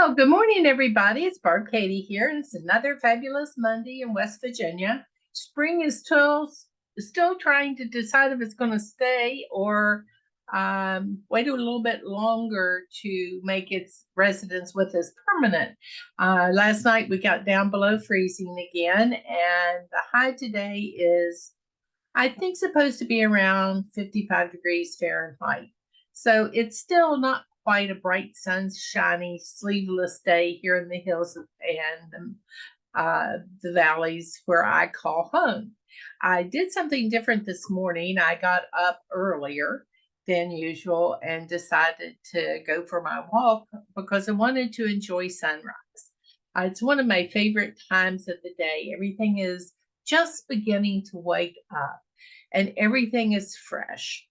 Well, good morning, everybody. It's Barb Katie here, and it's another fabulous Monday in West Virginia. Spring is still trying to decide if it's going to stay or wait a little bit longer to make its residence with us permanent. Last night we got down below freezing again, and the high today is, I think, supposed to be around 55 degrees Fahrenheit. So it's still not quite a bright, sunshiny, sleeveless day here in the hills and the valleys where I call home. I did something different this morning. I got up earlier than usual and decided to go for my walk because I wanted to enjoy sunrise. It's one of my favorite times of the day. Everything is just beginning to wake up and everything is fresh.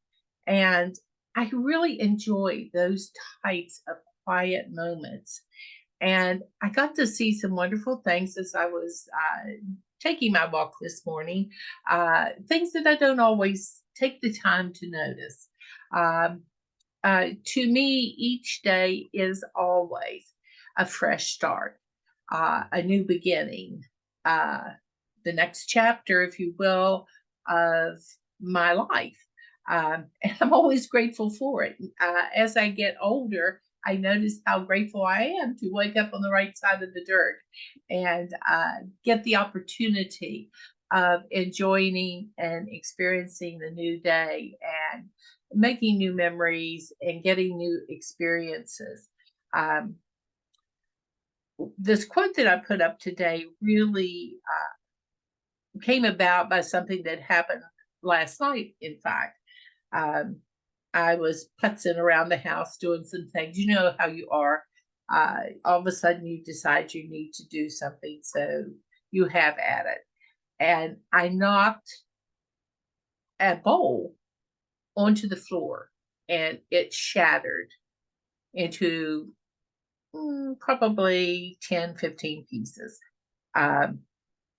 And I really enjoy those types of quiet moments. And I got to see some wonderful things as I was taking my walk this morning, things that I don't always take the time to notice. Um, to me, each day is always a fresh start, a new beginning, uh, the next chapter, if you will, of my life. And I'm always grateful for it. As I get older, I notice how grateful I am to wake up on the right side of the dirt and get the opportunity of enjoying and experiencing the new day and making new memories and getting new experiences. Um, this quote that I put up today really came about by something that happened last night, in fact. Um, I was putzing around the house doing some things. You know how you are. All of a sudden, you decide you need to do something, so you have at it. And I knocked a bowl onto the floor, and it shattered into probably 10, 15 pieces. Um,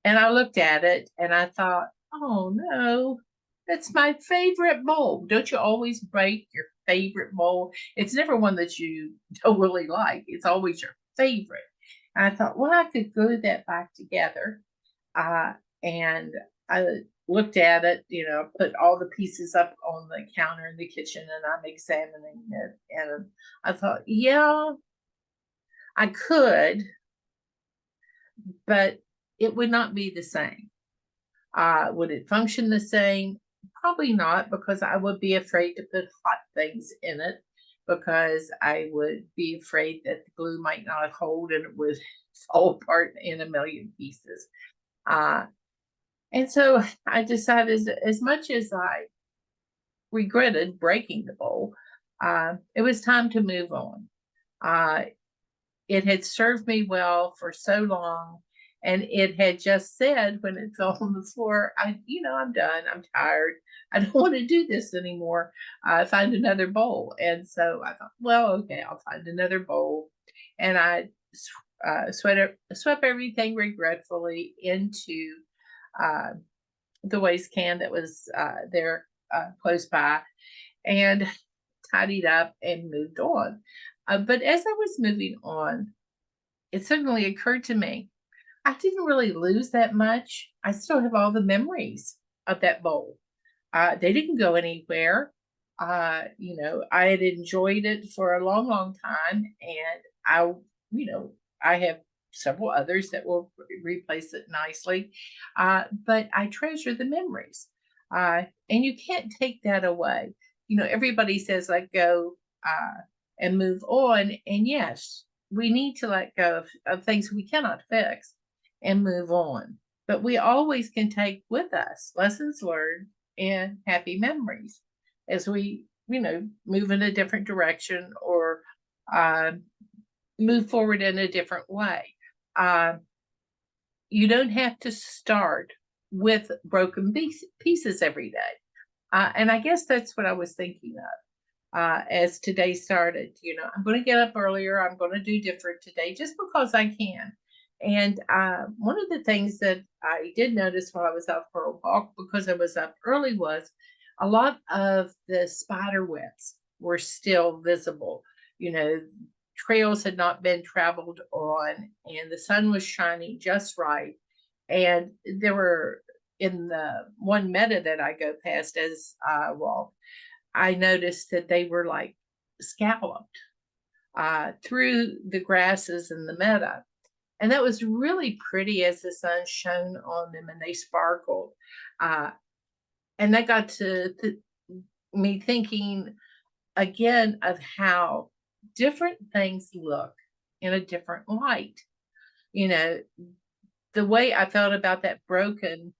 And I looked at it and I thought, oh no, that's my favorite bowl. Don't you always break your favorite bowl? It's never one that you don't really like. It's always your favorite. And I thought, well, I could glue that back together. Uh, and I looked at it, put all the pieces up on the counter in the kitchen and I'm examining it. And I thought, yeah, I could, but it would not be the same. Would it function the same? Probably not, because I would be afraid to put hot things in it because I would be afraid that the glue might not hold and it would fall apart in a million pieces. Uh, and so I decided, as much as I regretted breaking the bowl, it was time to move on. Uh, it had served me well for so long, and it had just said when it fell on the floor, I'm done. I'm tired. I don't want to do this anymore. Find another bowl. And so I thought, well, okay, I'll find another bowl. And I swept everything regretfully into uh, the waste can that was there close by and tidied up and moved on. But as I was moving on, it suddenly occurred to me I didn't really lose that much. I still have all the memories of that bowl. They didn't go anywhere. I had enjoyed it for a long, long time, and I have several others that will replace it nicely. But I treasure the memories, and you can't take that away. Everybody says let go and move on, and yes, we need to let go of things we cannot fix and move on. But we always can take with us lessons learned and happy memories as we, move in a different direction or uh, move forward in a different way. Uh, you don't have to start with broken pieces every day. And I guess that's what I was thinking of as today started. I'm going to get up earlier. I'm going to do different today just because I can. And one of the things that I did notice while I was out for a walk, because I was up early, was a lot of the spider webs were still visible. You know, trails had not been traveled on, and the sun was shining just right. And there were in the one meadow that I go past as I walk, I noticed that they were like scalloped through the grasses in the meadow. And that was really pretty as the sun shone on them and they sparkled. Uh, and that got to me thinking again of how different things look in a different light. You know, the way I felt about that broken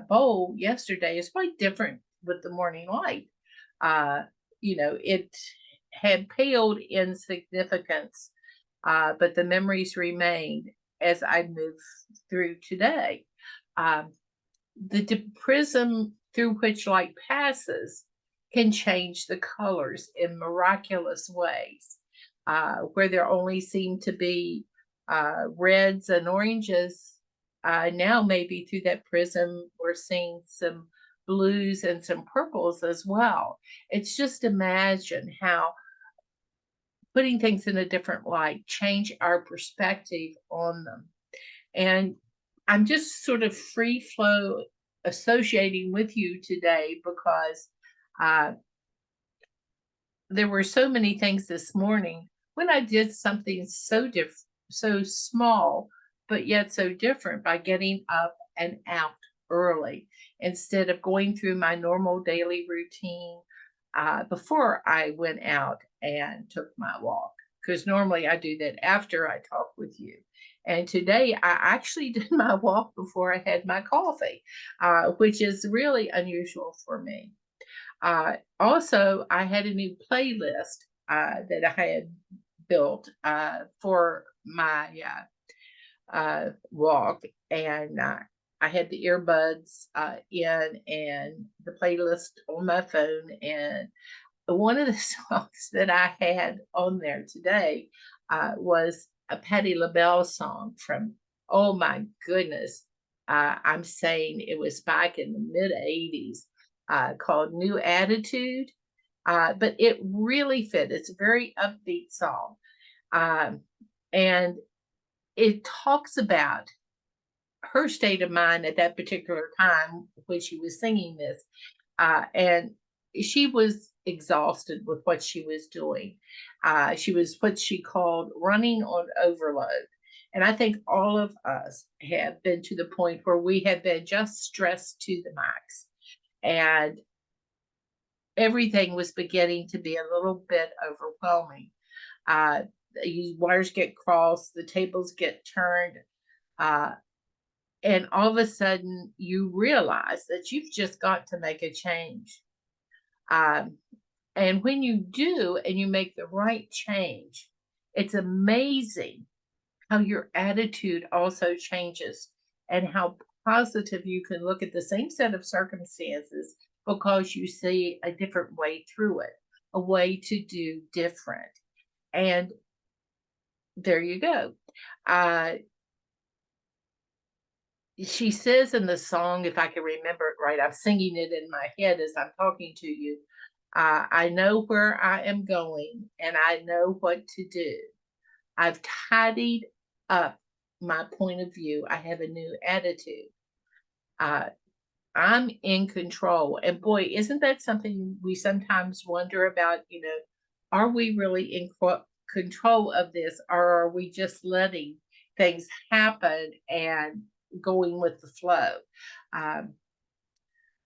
bowl yesterday is quite different with the morning light. Uh, it had paled in significance, but the memories remained as I move through today. Um, the prism through which light passes can change the colors in miraculous ways. Where there only seem to be reds and oranges, now maybe through that prism, we're seeing some blues and some purples as well. It's just imagine how putting things in a different light change our perspective on them. And I'm just sort of free flow associating with you today because uh, there were so many things this morning when I did something so different, so small, but yet so different by getting up and out early instead of going through my normal daily routine before I went out and took my walk. Because normally I do that after I talk with you. And today I actually did my walk before I had my coffee, which is really unusual for me. Also, I had a new playlist that I had built for my walk, and I had the earbuds in and the playlist on my phone. And one of the songs that I had on there today was a Patti LaBelle song from, oh my goodness, I'm saying it was back in the mid 80s, called New Attitude. But it really fit. It's a very upbeat song. Um, and it talks about her state of mind at that particular time when she was singing this. And she was exhausted with what she was doing. She was what she called running on overload. And I think all of us have been to the point where we have been just stressed to the max. And everything was beginning to be a little bit overwhelming. Uh, Wires get crossed, the tables get turned, uh, and all of a sudden you realize that you've just got to make a change. Um, and when you do and you make the right change, it's amazing how your attitude also changes and how positive you can look at the same set of circumstances because you see a different way through it, a way to do different. And there you go. Uh, she says in the song, if I can remember it right, I'm singing it in my head as I'm talking to you. I know where I am going and I know what to do. I've tidied up my point of view. I have a new attitude. Uh, I'm in control. And boy, isn't that something we sometimes wonder about? Are we really in control of this, or are we just letting things happen and going with the flow? Um,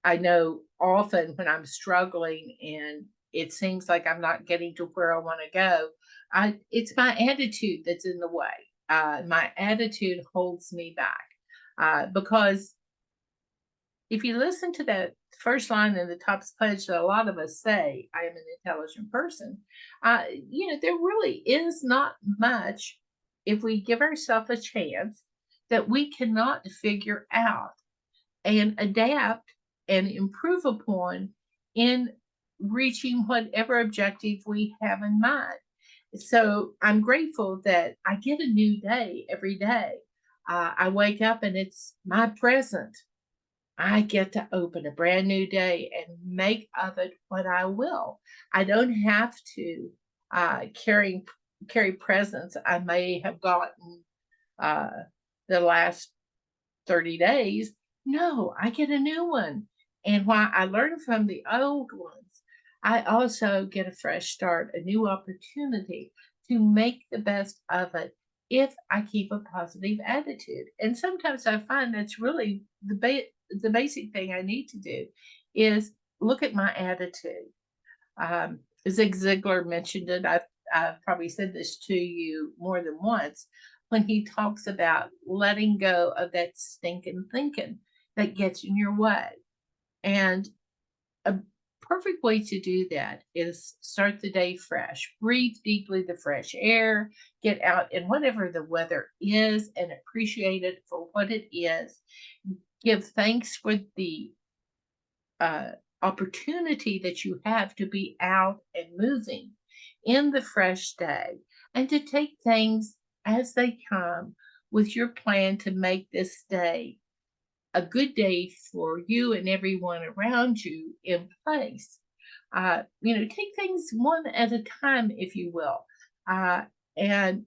I know often when I'm struggling and it seems like I'm not getting to where I want to go, it's my attitude that's in the way. My attitude holds me back because if you listen to that first line in the top pledge that a lot of us say, I am an intelligent person, there really is not much if we give ourselves a chance that we cannot figure out and adapt and improve upon in reaching whatever objective we have in mind. So I'm grateful that I get a new day every day. I wake up and it's my present. I get to open a brand new day and make of it what I will. I don't have to carry carry presents I may have gotten uh, the last 30 days. No, I get a new one. And while I learn from the old ones, I also get a fresh start, a new opportunity to make the best of it if I keep a positive attitude. And sometimes I find that's really the basic thing I need to do is look at my attitude. Zig Ziglar mentioned it. I've probably said this to you more than once when he talks about letting go of that stinking thinking that gets in your way. And a perfect way to do that is start the day fresh. Breathe deeply the fresh air, get out in whatever the weather is and appreciate it for what it is. Give thanks for the uh, opportunity that you have to be out and moving in the fresh day and to take things as they come with your plan to make this day a good day for you and everyone around you in place. Take things one at a time, if you will, and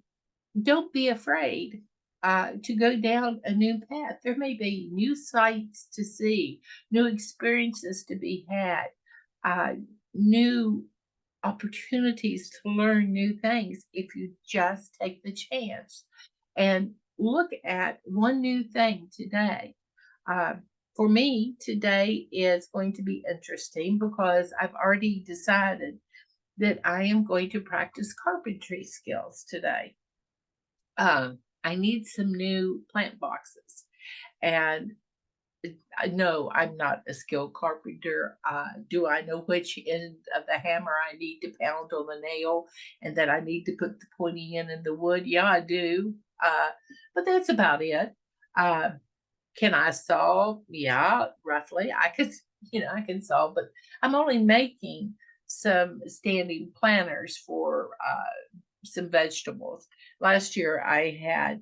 don't be afraid to go down a new path. There may be new sights to see, new experiences to be had, uh, new opportunities to learn new things if you just take the chance and look at one new thing today. Uh, for me, today is going to be interesting because I've already decided that I am going to practice carpentry skills today. I need some new plant boxes. And I know I'm not a skilled carpenter. Do I know which end of the hammer I need to pound on the nail and that I need to put the pointy end in the wood? Yeah, I do. But that's about it. Uh, can I saw? Yeah, roughly. I can saw, but I'm only making some standing planters for some vegetables. Last year I had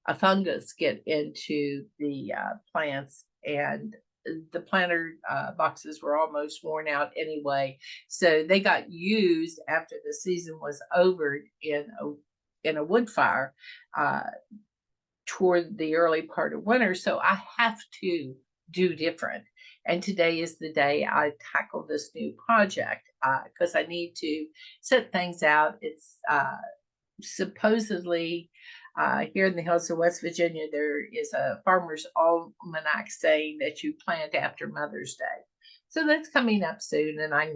a fungus get into the plants, and the planter boxes were almost worn out anyway. So they got used after the season was over in a wood fire uh, toward the early part of winter. So I have to do different. And today is the day I tackle this new project because I need to set things out. It's supposedly here in the hills of West Virginia, there is a farmer's almanac saying that you plant after Mother's Day. So that's coming up soon, and I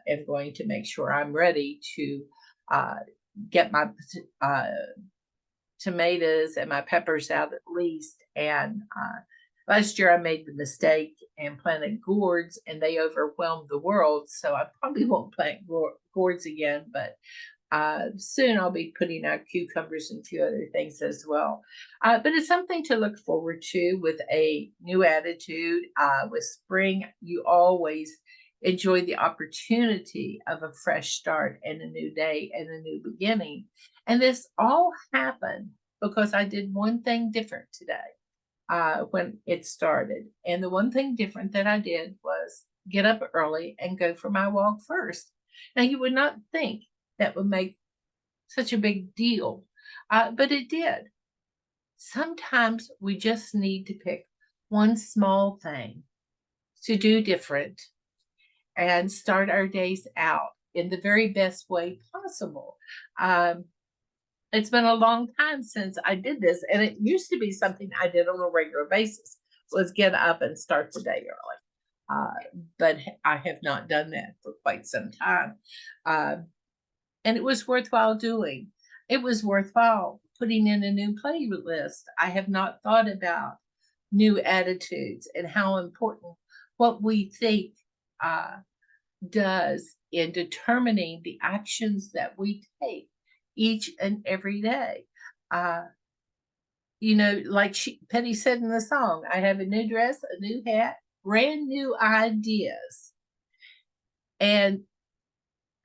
am going to make sure I'm ready to uh, get my tomatoes and my peppers out at least. And last year I made the mistake and planted gourds, and they overwhelmed the world. So I probably won't plant gourds again, but soon I'll be putting out cucumbers and a few other things as well. But it's something to look forward to with a new attitude. With spring, you always enjoy the opportunity of a fresh start and a new day and a new beginning. And this all happened because I did one thing different today when it started. And the one thing different that I did was get up early and go for my walk first. Now, you would not think that would make such a big deal, but it did. Sometimes we just need to pick one small thing to do different and start our days out in the very best way possible. Um, it's been a long time since I did this, and it used to be something I did on a regular basis was get up and start the day early. But I have not done that for quite some time. Uh, and it was worthwhile doing. It was worthwhile putting in a new playlist. I have not thought about new attitudes and how important what we think uh, does in determining the actions that we take each and every day. Uh, like Penny said in the song, I have a new dress, a new hat, brand new ideas, and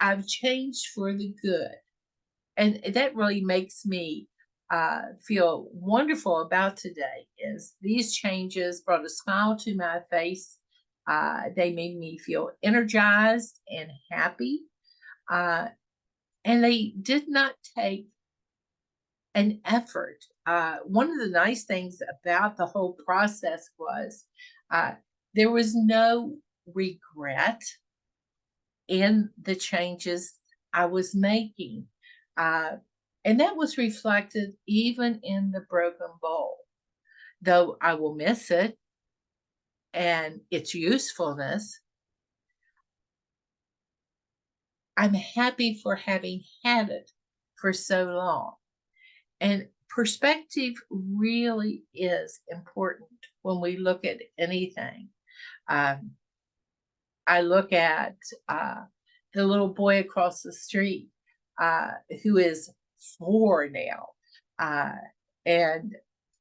I've changed for the good. And that really makes me feel wonderful about today is these changes brought a smile to my face. They made me feel energized and happy. Uh, and they did not take an effort. One of the nice things about the whole process was uh, there was no regret in the changes I was making. Uh, and that was reflected even in the broken bowl. Though I will miss it and its usefulness, I'm happy for having had it for so long. And perspective really is important when we look at anything. Um, I look at the little boy across the street uh, who is 4 now. Uh, and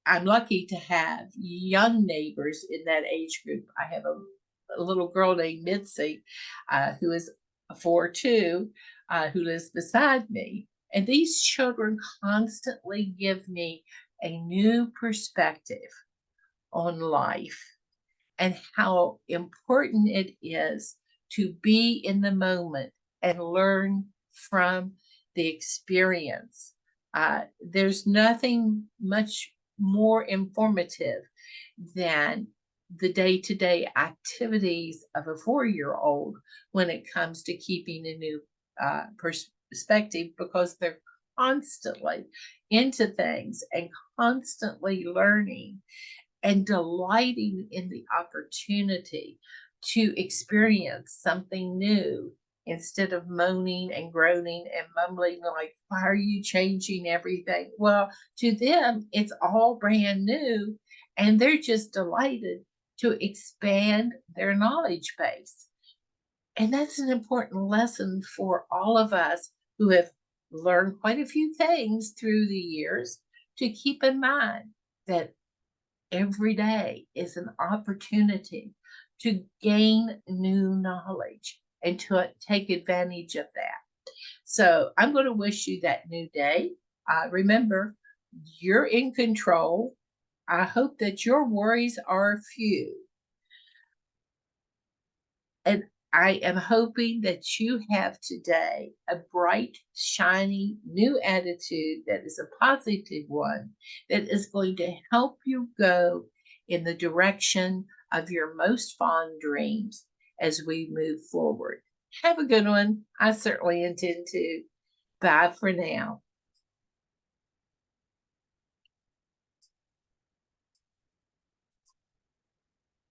I'm lucky to have young neighbors in that age group. I have a little girl named Mitzi who is 4 too, who lives beside me. And these children constantly give me a new perspective on life and how important it is to be in the moment and learn from the experience. There's nothing much more informative than the day to day activities of a 4-year old when it comes to keeping a new perspective because they're constantly into things and constantly learning and delighting in the opportunity to experience something new instead of moaning and groaning and mumbling like, why are you changing everything? Well, to them, it's all brand new, and they're just delighted to expand their knowledge base. And that's an important lesson for all of us who have learned quite a few things through the years to keep in mind that every day is an opportunity to gain new knowledge and to take advantage of that. So I'm going to wish you that new day. Remember, you're in control. I hope that your worries are few. And I am hoping that you have today a bright, shiny new attitude that is a positive one that is going to help you go in the direction of your most fond dreams as we move forward. Have a good one. I certainly intend to. Bye for now.